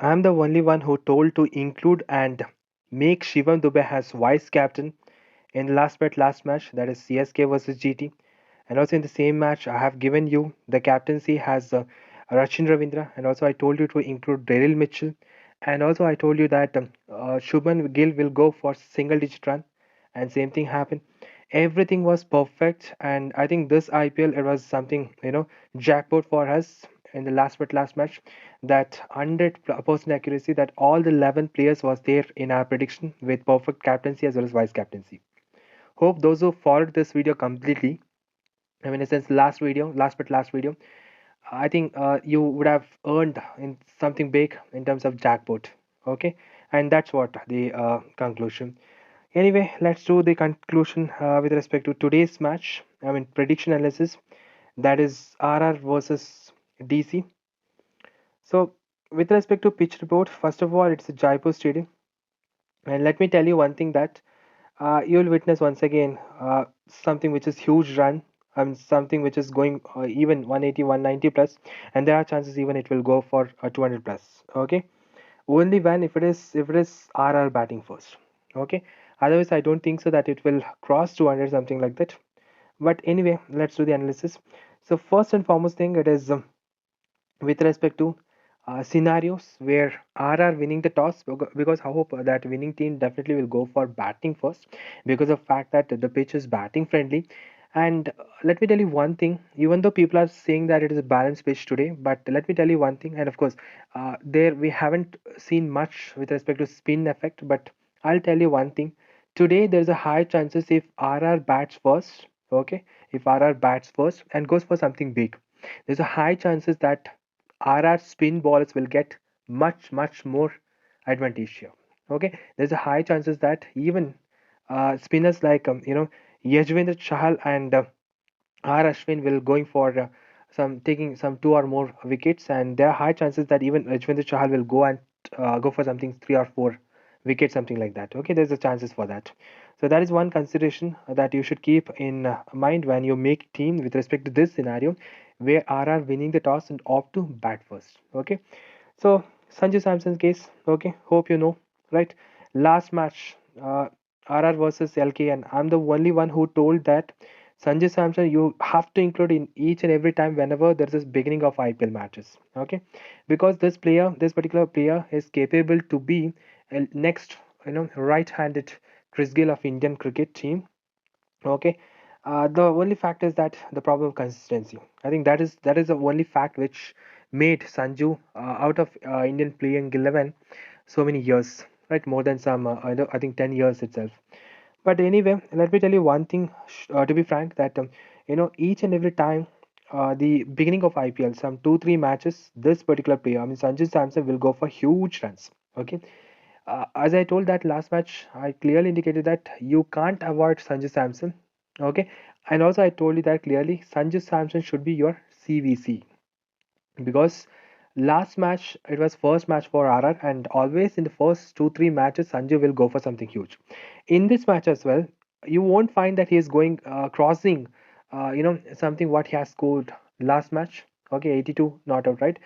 I'm the only one who told to include and make Shivam Dubey as vice captain in the last match, that is CSK versus GT. And also in the same match, I have given you the captaincy as Rachin Ravindra, and also I told you to include Daryl Mitchell, and also I told you that Shubman Gill will go for single digit run, and same thing happened. Everything was perfect, and I think this IPL it was something jackpot for us in the last match. That 100% accuracy that all the 11 players was there in our prediction with perfect captaincy as well as vice captaincy. Hope those who followed this video completely, I mean, since last video, I think you would have earned in something big in terms of jackpot. Okay, and that's what the conclusion. Anyway, let's do the conclusion with respect to today's match. I mean, prediction analysis. That is RR versus DC. So, with respect to pitch report, first of all, it's a Jaipur Stadium, and let me tell you one thing that you'll witness once again something which is huge run. Something which is going even 180, 190 plus, and there are chances even it will go for 200 plus. Okay, only when if it is RR batting first. Okay, otherwise I don't think so that it will cross 200 something like that. But anyway, let's do the analysis. So first and foremost thing it is with respect to scenarios where RR winning the toss, because I hope that winning team definitely will go for batting first because of fact that the pitch is batting friendly. And let me tell you one thing, even though people are saying that it is a balanced pitch today, but let me tell you one thing, and of course there we haven't seen much with respect to spin effect, but I'll tell you one thing, today there's a high chances if RR bats first. Okay, if RR bats first and goes for something big, there's a high chances that RR spin bowlers will get much more advantage here. Okay, there's a high chances that even spinners like Yajvendra Chahal and R Ashwin will going for some taking some two or more wickets, and there are high chances that even Yajvendra Chahal will go and go for something three or four wickets, something like that. Okay, there's a chances for that. So that is one consideration that you should keep in mind when you make team with respect to this scenario where RR winning the toss and opt to bat first. Okay, so Sanjay Samson's case. Okay, hope you know, right? Last match, RR versus LK, and I'm the only one who told that Sanjay Samson you have to include in each and every time whenever there is beginning of IPL matches. Okay, because this particular player, is capable to be a next, right-handed Chris Gill of Indian cricket team. Okay, the only fact is that the problem of consistency. I think that is the only fact which made Sanju out of Indian playing 11 so many years, right? More than some, I think 10 years itself. But anyway, let me tell you one thing, to be frank, that each and every time the beginning of IPL, some 2 3 matches, this particular player, I mean Sanju Samson, will go for huge runs. Okay, as I told that last match, I clearly indicated that you can't avoid Sanju Samson. Okay, and also I told you that clearly Sanju Samson should be your CVC, because last match it was first match for RR, and always in the first 2 3 matches Sanju will go for something huge. In this match as well, you won't find that he is going crossing something what he has scored last match. Okay, 82 not out, right?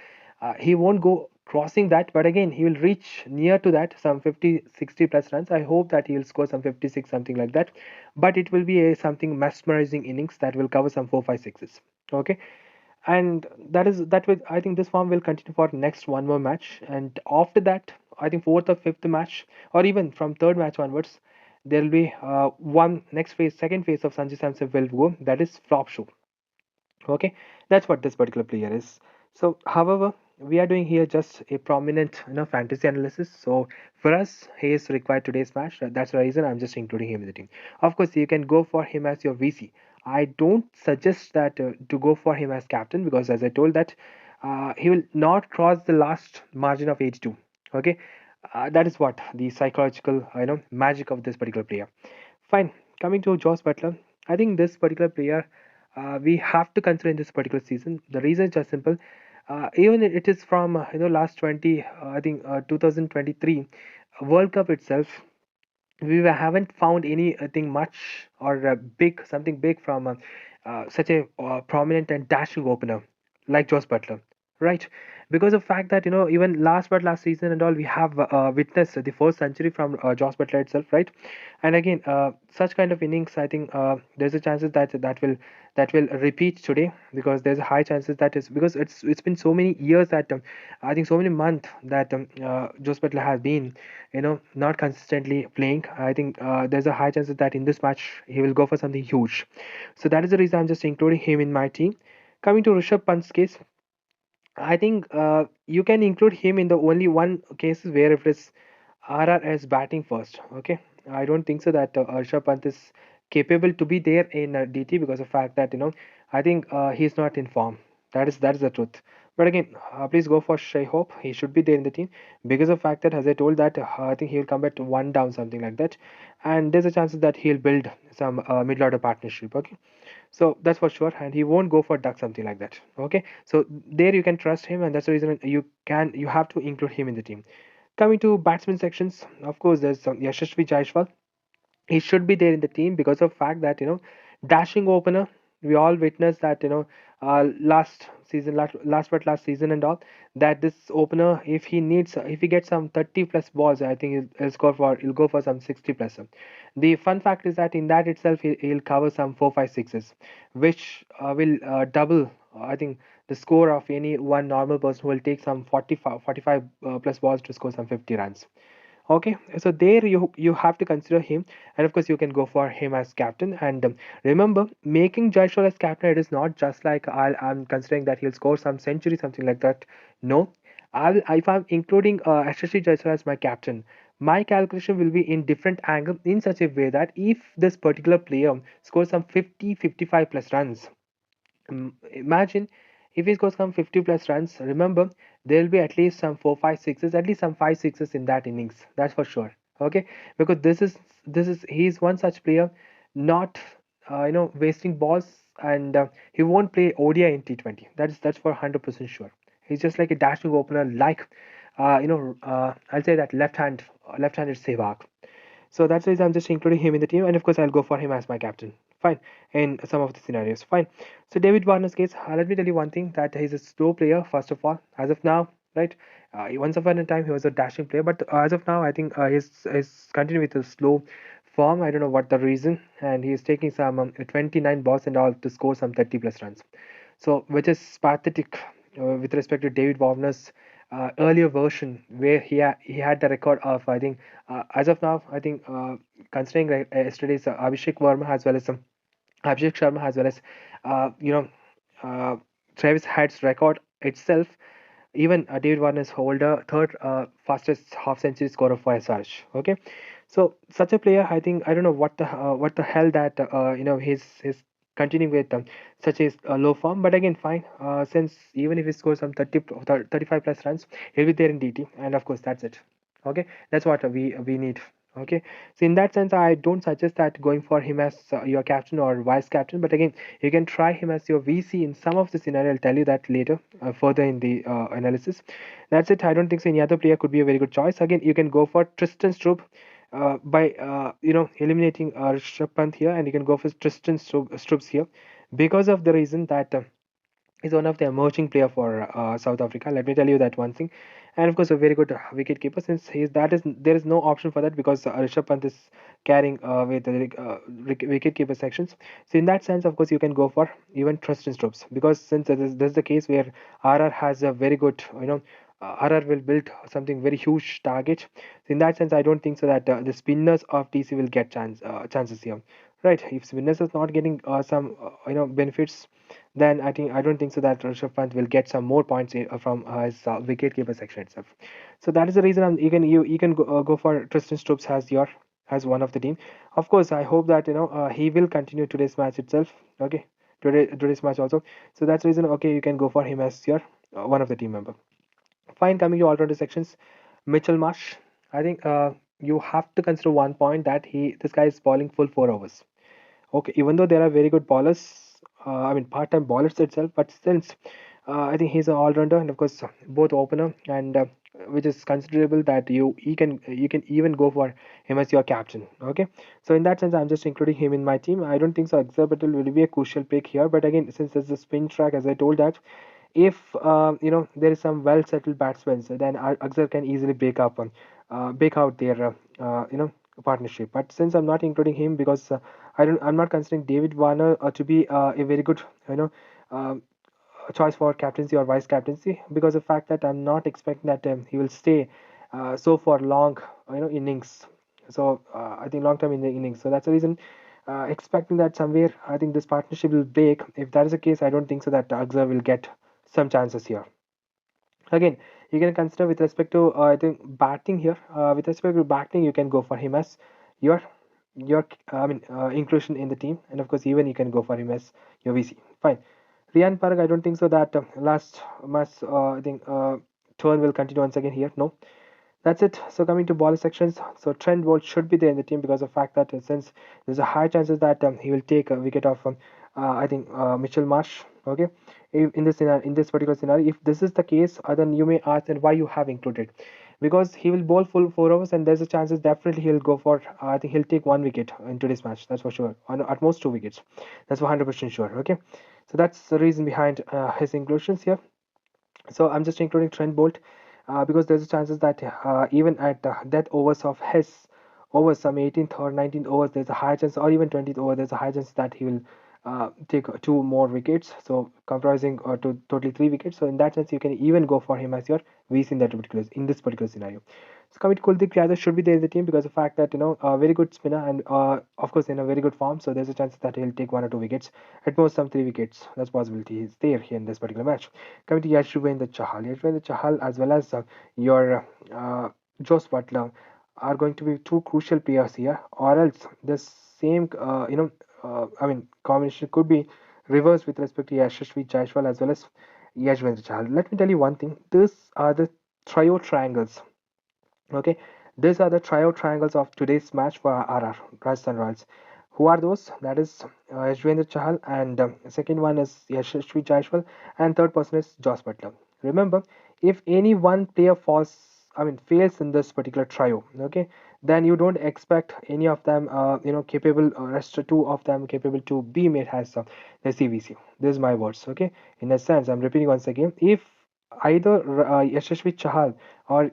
He won't go crossing that, but again he will reach near to that, some 50 60 plus runs. I hope that he will score some 56 something like that, but it will be a something mesmerizing innings that will cover some 4 5 sixes. Okay, and that will, I think this form will continue for next one more match, and after that I think fourth or fifth match, or even from third match onwards, there will be one next phase, second phase of Sanjay Samson will go, that is flop show. Okay, that's what this particular player is. So however, we are doing here just a prominent fantasy analysis, so for us he is required today's match. That's the reason I'm just including him in the team. Of course you can go for him as your VC. I don't suggest that to go for him as captain, because as I told that he will not cross the last margin of 82. Okay, that is what the psychological magic of this particular player. Fine, coming to Josh Butler, I think this particular player we have to consider in this particular season. The reason is just simple. Even it is from last 20, I think 2023 World Cup itself. We haven't found anything much or big, something big from such a prominent and dashing opener like Josh Butler. Right, because of fact that even last season and all, we have witnessed the first century from Josh Butler itself, right? And again, such kind of innings, I think there's a chances that will repeat today, because there's a high chances that is because it's been so many years that I think so many months that Josh Butler has been not consistently playing. I think there's a high chances that in this match he will go for something huge. So that is the reason I'm just including him in my team. Coming to Rishabh Pant's case, I think you can include him in the only one cases where if it's RR as batting first. Okay, I don't think so that Rishabh Pant is capable to be there in DT because of fact that I think he's not in form. That is the truth. But again, please go for Shai Hope. He should be there in the team because of fact that as I told that I think he'll come back to one down something like that, and there's a chance that he'll build some middle order partnership. Okay, so that's for sure, and he won't go for duck something like that. Okay, so there you can trust him, and that's the reason you have to include him in the team. Coming to batsman sections, of course, there's some Yashasvi Jaishwal. He should be there in the team because of fact that dashing opener. We all witnessed that last season, last season and all, that this opener, if he gets some 30 plus balls, I think he'll go for some 60 plus. The fun fact is that in that itself he'll cover some 4 5 sixes, which will double I think the score of any one normal person who will take some 45 plus balls to score some 50 runs. Okay, so there you have to consider him, and of course you can go for him as captain. And remember, making Jaishwal as captain, it is not just like I'm considering that he'll score some century, something like that. No, if I'm including Ashish Jaishwal as my captain, my calculation will be in different angle in such a way that if this particular player scores some 50, 55 plus runs, imagine if he scores some 50 plus runs. Remember, there will be at least some 4 5 sixes, at least some 5 sixes in that innings, that's for sure. Okay, because this is he's one such player, not wasting balls, and he won't play ODI in T20. That's for 100% sure. He's just like a dashing opener, like I'll say that left-handed Sehwag. So that's the reason I'm just including him in the team, and of course I'll go for him as my captain. Fine, in some of the scenarios. Fine. So David Warner's case, let me tell you one thing, that he's a slow player first of all. As of now, right? Once upon a time he was a dashing player, but as of now I think he's continuing with a slow form. I don't know what the reason, and he's taking some 29 balls and all to score some 30 plus runs. So which is pathetic with respect to David Warner's earlier version, where he had the record of I think as of now I think considering yesterday's Abhishek Verma as well as some Abhishek Sharma as well as uh, you know uh, Travis Head's record itself. Even David Warner's holder third fastest half century scorer for SRH. Okay, so such a player, I think I don't know what the hell that he's continuing with such a low form. But again, fine. Since even if he scores some 35 plus runs, he'll be there in DT, and of course that's it. Okay, that's what we need. Okay, so in that sense, I don't suggest that going for him as your captain or vice captain. But again, you can try him as your VC in some of the scenario. I'll tell you that later, further in the analysis. That's it. I don't think so any other player could be a very good choice. Again, you can go for Tristan Strupp by eliminating Rishabh Pant here, and you can go for Tristan Strupps here because of the reason that he's one of the emerging player for South Africa. Let me tell you that one thing, and of course a very good wicket keeper. Since he's that is there is no option for that because Rishabh Pant is carrying with the wicket keeper sections. So in that sense, of course, you can go for even Tristan Strupps because since this is the case where RR has a very good RR will build something very huge target. So in that sense, I don't think so that the spinners of TC will get chances here. Right, if spinners is not getting some benefits, then I don't think so that Rishabh Pant will get some more points from his wicket-keeper section itself. So that is the reason you can go for Tristan Strupps as one of the team. Of course, I hope that he will continue today's match itself. Okay, today's match also. So that's the reason. Okay, you can go for him as your one of the team member. Fine, coming to alternative sections, Mitchell Marsh. I think you have to consider one point that this guy is bowling full 4 overs. Okay, even though there are very good bowlers, I mean part-time bowlers itself, but since I think he's an all-rounder and of course both opener and which is considerable that you can even go for him as your captain. Okay, so in that sense, I'm just including him in my team. I don't think so. Exorbital will be a crucial pick here, but again, since it's a spin track, as I told that if there is some well settled batsmen, so then Axar can easily break out their partnership. But since I'm not including him because I'm not considering David Warner to be a very good you know um choice for captaincy or vice captaincy, because of the fact that I'm not expecting that he will stay so for long innings. So I think long term in the innings. So that's the reason expecting that somewhere I think this partnership will break. If that is the case, I don't think so that Axar will get some chances here. Again, you can consider with respect to I think batting here. With respect to batting, you can go for him as your inclusion in the team, and of course even you can go for him as your VC. Fine. Rian Parag, I don't think so that last match I think turn will continue once again here. No, that's it. So coming to bowler sections, so Trent Bolt should be there in the team because of the fact that since there's a high chances that he will take a wicket off I think Mitchell Marsh. Okay, in this in this particular scenario, if this is the case, then you may ask then why you have included, because he will bowl full 4 overs and there's a chances definitely he'll go for I think he'll take 1 wicket in today's match. That's for sure. On at most 2 wickets. That's 100% sure. Okay, so that's the reason behind his inclusions here. So I'm just including Trent Bolt because there's a chances that even at death overs of his overs, some 18th or 19th overs, there's a high chance, or even 20th over, there's a high chance that he will take 2 more wickets. So comprising to totally 3 wickets. So in that sense, you can even go for him as your VC in this particular scenario. So Kamit Kuldeep Yadav should be there in the team because of the fact that a very good spinner and of course in a very good form. So there's a chance that he'll take 1 or 2 wickets, at most some 3 wickets. That's possibility is there here in this particular match. Coming to Yashwendra Chahal, Yashwendra Chahal as well as your Joss Butler are going to be two crucial players here, or else the same combination could be reversed with respect to Yashasvi Jaiswal as well as Yashwendra Chahal. Let me tell you one thing: these are the trio triangles. Okay, these are the trio triangles of today's match for RR Rajasthan Royals. Who are those? That is Yashwendra Chahal, and second one is Yashasvi Jaiswal, and third person is Joss Butler. Remember, if any one player fails in this particular trio, okay, then you don't expect any of them, capable, rest two of them capable to be made as the CVC. This is my words, okay. In a sense, I'm repeating once again. If either Yashasvi Chahal or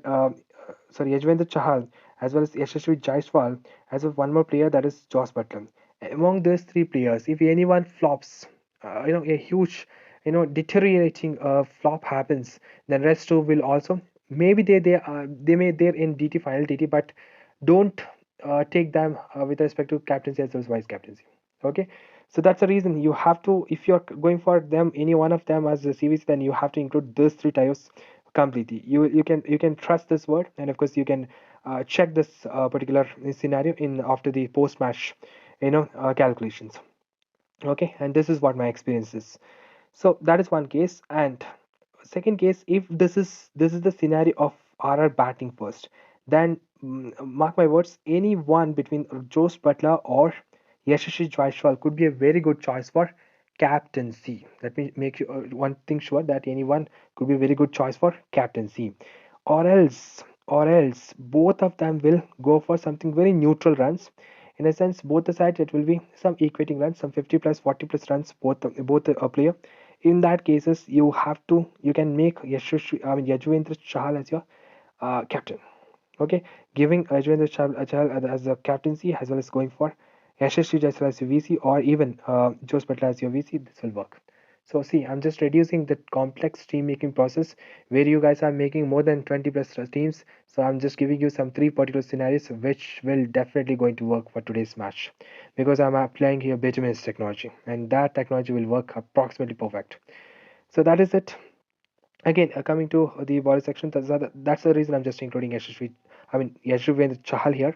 Yajvendra Chahal as well as Yashasvi Jaiswal as well one more player, that is Joss Butler. Among those three players, if anyone flops, a huge, deteriorating flop happens, then rest two will also maybe they may they're in DT final DT, but don't take them with respect to captaincy as well as vice captaincy. Okay, so that's the reason you have to, if you're going for them any one of them as a CVC, then you have to include those three types completely. You can trust this word, and of course you can check this particular scenario in after the post match calculations. Okay, and this is what my experience is. So that is one case, and second case, if this is the scenario of RR batting first, then mark my words, any one between Jose Butler or Yashashi Jaiswal could be a very good choice for captaincy. Let me make you one thing sure that anyone could be a very good choice for captaincy, or else both of them will go for something very neutral runs. In a sense, both the sides it will be some equating runs, some 50 plus 40 plus runs, both a player. In that cases, you can make Yajuvendra Chahal as your captain. Okay, giving Chahal as a captaincy as well as going for Yashasvi Jaiswal as your VC, or even Jose Butler as your VC. This will work. So see, I'm just reducing the complex team making process where you guys are making more than 20 plus teams. So I'm just giving you some three particular scenarios which will definitely going to work for today's match, because I'm applying here Benjamin's technology, and that technology will work approximately perfect. So that is it. Again, coming to the bowler section, that's the reason I'm just including Yashasvi Chahal here.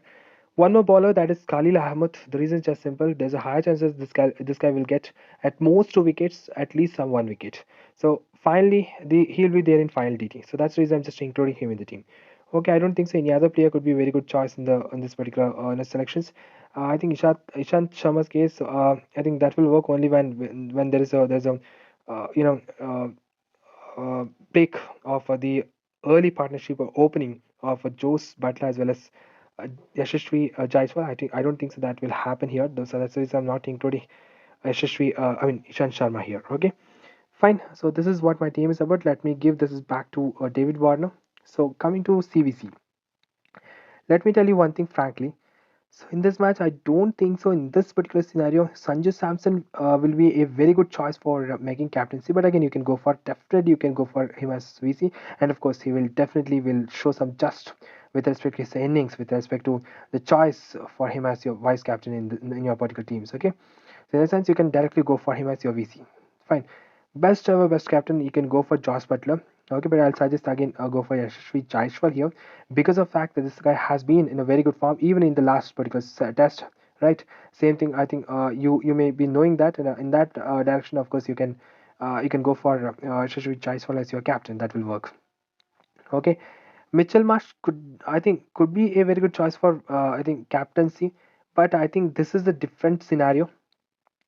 One more bowler, that is Khalil Ahmed. The reason is just simple. There's a high chances this guy will get at most 2 wickets, at least some 1 wicket. So finally, he'll be there in final DT. So that's the reason I'm just including him in the team. Okay, I don't think so any other player could be a very good choice in this particular in the selections. I think Ishant Sharma's case. I think that will work only when there's a uh, you know uh, break of the early partnership or opening of Jose Butler as well as Yashasvi Jaiswal. I don't think so that will happen here. So that's the reason I'm not including Ishant Sharma here. Okay, Fine. So this is what my team is about. Let me give this back to David Warner. So coming to CVC, let me tell you one thing frankly. So in this match, I don't think so. In this particular scenario, Sanju Samson will be a very good choice for making captaincy. But again, you can go for definitely you can go for him as VC, and of course, he will definitely will show some just with respect to his innings, with respect to the choice for him as your vice captain in your particular teams. Okay, so in a sense, you can directly go for him as your VC. Fine. Best ever, best captain, you can go for Josh Butler. Okay, but I'll suggest again go for Yashasvi Jaiswal here because of the fact that this guy has been in a very good form even in the last particular test, right? Same thing. I think you may be knowing that in that direction. Of course, you can go for Yashasvi Jaiswal as your captain. That will work. Okay, Mitchell Marsh could I think could be a very good choice for I think captaincy, but I think this is a different scenario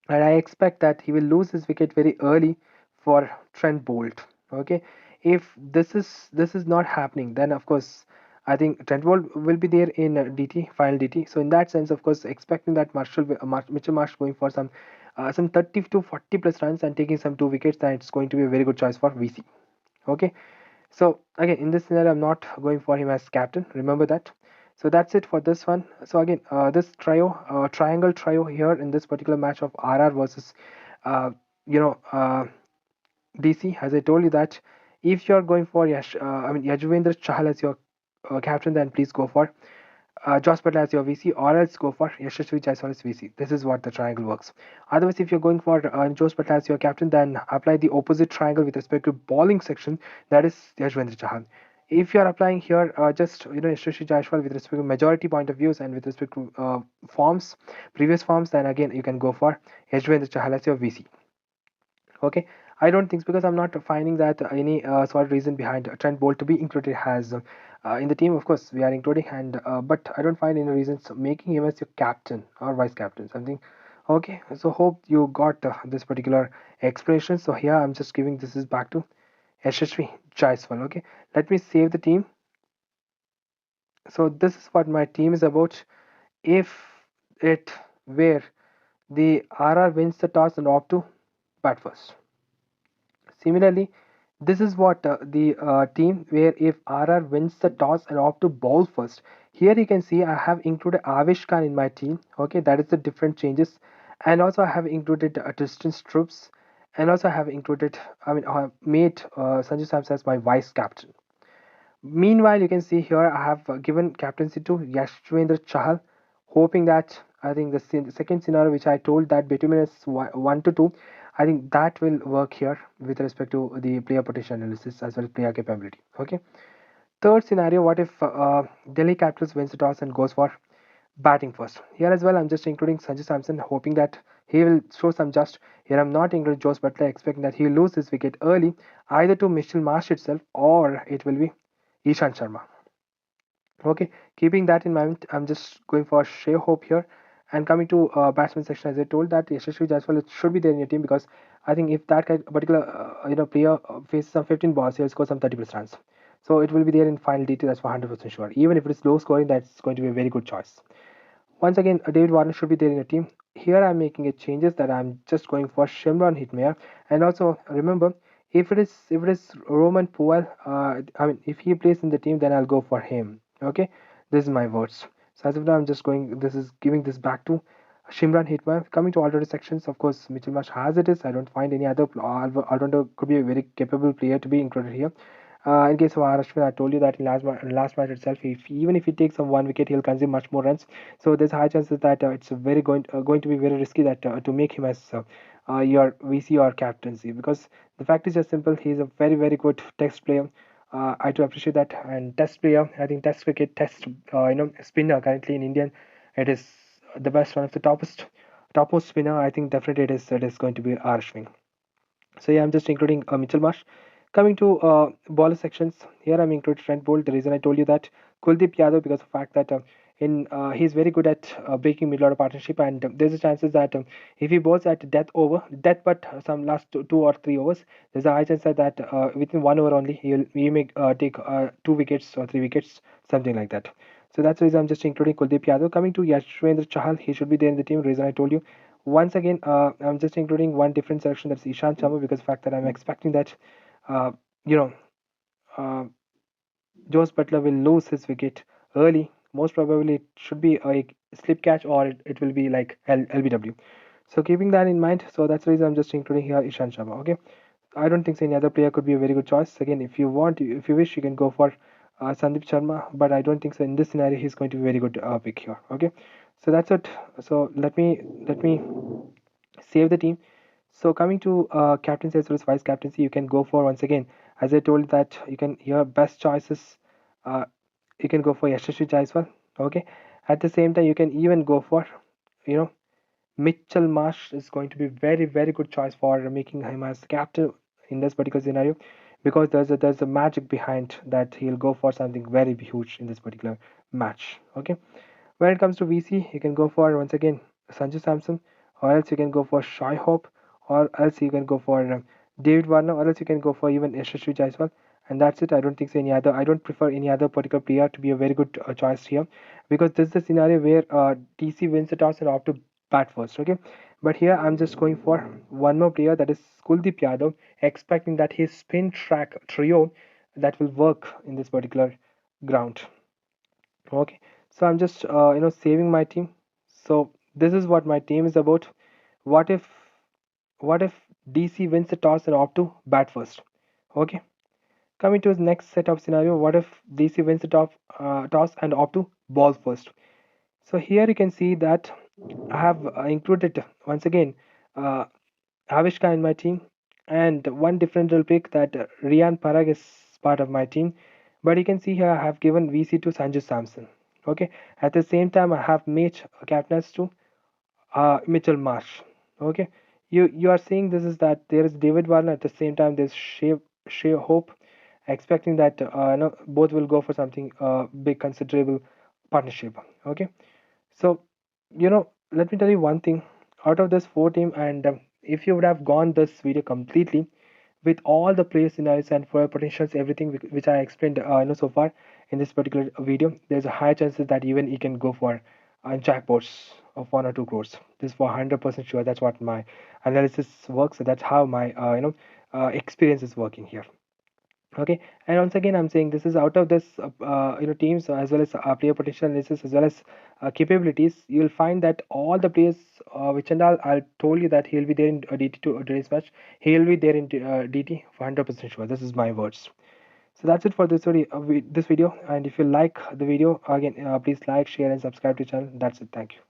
and I expect that he will lose his wicket very early for Trent Bolt. Okay, if this is not happening, then of course I think Trent Bolt will be there in DT final DT. So in that sense, of course, expecting that Mitchell Marsh going for some 30 to 40 plus runs and taking some two wickets, then it's going to be a very good choice for VC. Okay, so again, in this scenario, I'm not going for him as captain. Remember that. So that's it for this one. So again, this triangle trio here in this particular match of RR versus, uh, you know, DC. As I told you that if you're going for Yajuvendra Chahal as your captain, then please go for Josh Butler as your VC, or else go for Yashasvi Jaiswal as VC. This is what the triangle works. Otherwise, if you're going for Josh Butler as your captain, then apply the opposite triangle with respect to bowling section. That is Yashwendra Chahal. If you are applying here just Yashasvi Jaiswal with respect to majority point of views and with respect to forms, previous forms, then again you can go for Yashwendra Chahal as your VC. Okay, I don't think so because I'm not finding that any sort of reason behind Trent Bolt to be included has in the team. Of course, we are including, and but I don't find any reasons making him as your captain or vice captain. Something. Okay, so hope you got this particular explanation. So here I'm just giving this is back to Yashasvi Jaiswal. Okay, let me save the team. So this is what my team is about. If it where the RR wins the toss and opt to bat first. Similarly, this is what the team where if RR wins the toss and opt to bowl first. Here you can see I have included Avish Khan in my team. Okay, that is the different changes. And also I have included distance troops. And also I have included, I have made Sanju Samson as my vice captain. Meanwhile, you can see here I have given captaincy to Yashwendra Chahal, hoping that I think the second scenario which I told that between us 1 to 2, I think that will work here with respect to the player potential analysis as well as player capability. Okay. Third scenario, what if Delhi Capitals wins the toss and goes for batting first? Here as well, I'm just including Sanju Samson, hoping that he will show some just. Here I'm not including Jose Butler, expecting that he will lose his wicket early, either to Mitchell Marsh itself or it will be Ishan Sharma. Okay, keeping that in mind, I'm just going for Shea Hope here. And coming to batsman section, as I told that Yashasvi Jaiswal should be there in your team because I think if that particular player faces some 15 balls, he'll score some 30 plus runs. So it will be there in final DT. That's for 100% sure. Even if it is low scoring, that's going to be a very good choice. Once again, David Warner should be there in your team. Here I'm making a changes that I'm just going for Shimron Hitmare. And also remember, if it is Roman Puel, if he plays in the team, then I'll go for him. Okay, this is my words. So as of now, I'm just going. This is giving this back to Shimran Hitmare. Coming to alternative sections, of course, Mitchell Marsh has it is. I don't find any other alternative could be a very capable player to be included here. In case of Ashwin, I told you that in last match itself, even if he takes some one wicket, he'll consume much more runs. So there's high chances that it's very going to be very risky that to make him as your VC or captaincy because the fact is just simple. He's a very good test player. I do appreciate that. And test player, I think test cricket, test spinner currently in Indian, it is the best one of the topmost spinner. I think definitely it is going to be Ashwin. So yeah, I'm just including Mitchell Marsh. Coming to bowler sections, here I'm including Trent Bolt. The reason I told you that Kuldeep Yadav because of the fact that in he's very good at breaking middle order partnership, and there's a chances that if he bowls at death but some last two or three overs, there's a high chance that within 1 over only he may take 2 wickets or 3 wickets, something like that. So that's the reason I'm just including Kuldeep Yadav. Coming to Yashwendra Chahal, he should be there in the team. Reason I told you Once again, I'm just including one different selection, that's Ishan Sharma, because the fact that I'm expecting that uh, you know uh, Josh Butler will lose his wicket early. Most probably, it should be a slip catch, or it will be like LBW. So keeping that in mind, so that's the reason I'm just including here Ishan Sharma. Okay, I don't think so any other player could be a very good choice. Again, if you want, if you wish, you can go for Sandeep Sharma, but I don't think so in this scenario he's going to be a very good pick here. Okay, so that's it. So let me save the team. So coming to captaincy as well as vice captaincy, you can go for, once again, as I told that you can, your best choices. Uh, you can go for Yashasvi Jaiswal. Okay, at the same time you can even go for, you know, Mitchell Marsh is going to be very good choice for making him as captain in this particular scenario, because there's a magic behind that, he'll go for something very huge in this particular match. Okay, when it comes to VC, you can go for, once again, Sanju Samson, or else you can go for Shai Hope, or else you can go for David Warner, or else you can go for even Yashasvi Jaiswal. And that's it. I don't think so any other. I don't prefer any other particular player to be a very good choice here, because this is the scenario where DC wins the toss and opt to bat first. Okay, but here I'm just going for one more player, that is Kuldeep Yadav, expecting that his spin track trio that will work in this particular ground. Okay, so I'm just saving my team. So this is what my team is about. What if what if DC wins the toss and opt to bat first? Okay, coming to the next set of scenario. What if DC wins the toss and opt to ball first? So here you can see that I have included, once again, uh, Avishka in my team, and one differential pick, that Rian Parag is part of my team. But you can see here I have given VC to Sanju Samson. Okay, at the same time I have made captains to Mitchell Marsh. Okay, you are seeing this is that there is David Warner, at the same time there's Shea Hope, expecting that both will go for something big, considerable partnership. Okay, so, let me tell you one thing. Out of this four team, and if you would have gone this video completely with all the player scenarios and for potentials, everything which I explained, so far in this particular video, there's a high chances that even you can go for jackpots of 1 or 2 crores. This is for 100% sure. That's what my analysis works. That's how my experience is working here. Okay, and once again, I'm saying this is out of this, teams, as well as player potential analysis, as well as capabilities. You'll find that all the players, which and all, I told you that he'll be there in DT to today's match. He'll be there in DT for 100% sure. This is my words. So that's it for this video. And if you like the video, again, please like, share, and subscribe to the channel. That's it. Thank you.